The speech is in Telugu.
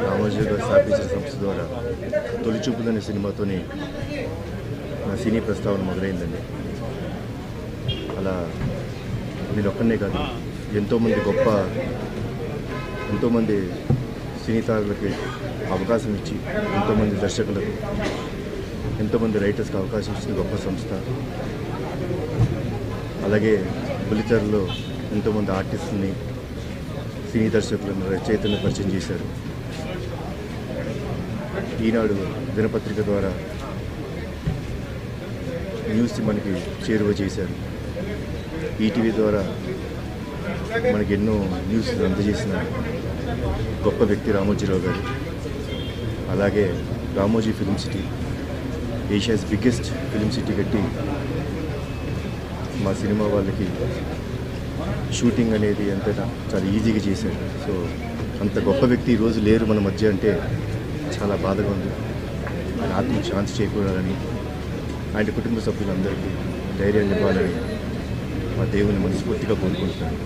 రామోజీ గారు స్థాపించిన సంస్థ ద్వారా తొలి చూపులనే సినిమాతోనే నా సినీ ప్రస్తావన మొదలైందండి. అలా నేను ఒక్కనే కాదు, ఎంతోమంది సినీ తారులకి అవకాశం ఇచ్చి, ఎంతోమంది దర్శకులకు, ఎంతోమంది రైటర్స్కి అవకాశం ఇచ్చిన గొప్ప సంస్థ. అలాగే బుల్లితెరలో ఎంతోమంది ఆర్టిస్టుని, సినీ దర్శకులను, రచయితలను పరిచయం చేశారు. ఈనాడు దినపత్రిక ద్వారా న్యూస్ మనకి చేరువ చేశారు. ఈటీవీ ద్వారా మనకి ఎన్నో న్యూస్ అందజేసిన గొప్ప వ్యక్తి రామోజీరావు గారు. అలాగే Ramoji film city, Asia's biggest film city కట్టి మా సినిమా వాళ్ళకి షూటింగ్ అనేది చాలా ఈజీగా చేశారు. సో అంత గొప్ప వ్యక్తి ఈరోజు లేరు మన మధ్య అంటే చాలా బాధగా ఉంది. ఆయన ఆత్మకు శాంతి చేకూరాలని, ఆయన కుటుంబ సభ్యులందరికీ ధైర్యాన్ని ఇవ్వాలని మా దేవుని మనస్ఫూర్తిగా కోరుకుంటున్నాను.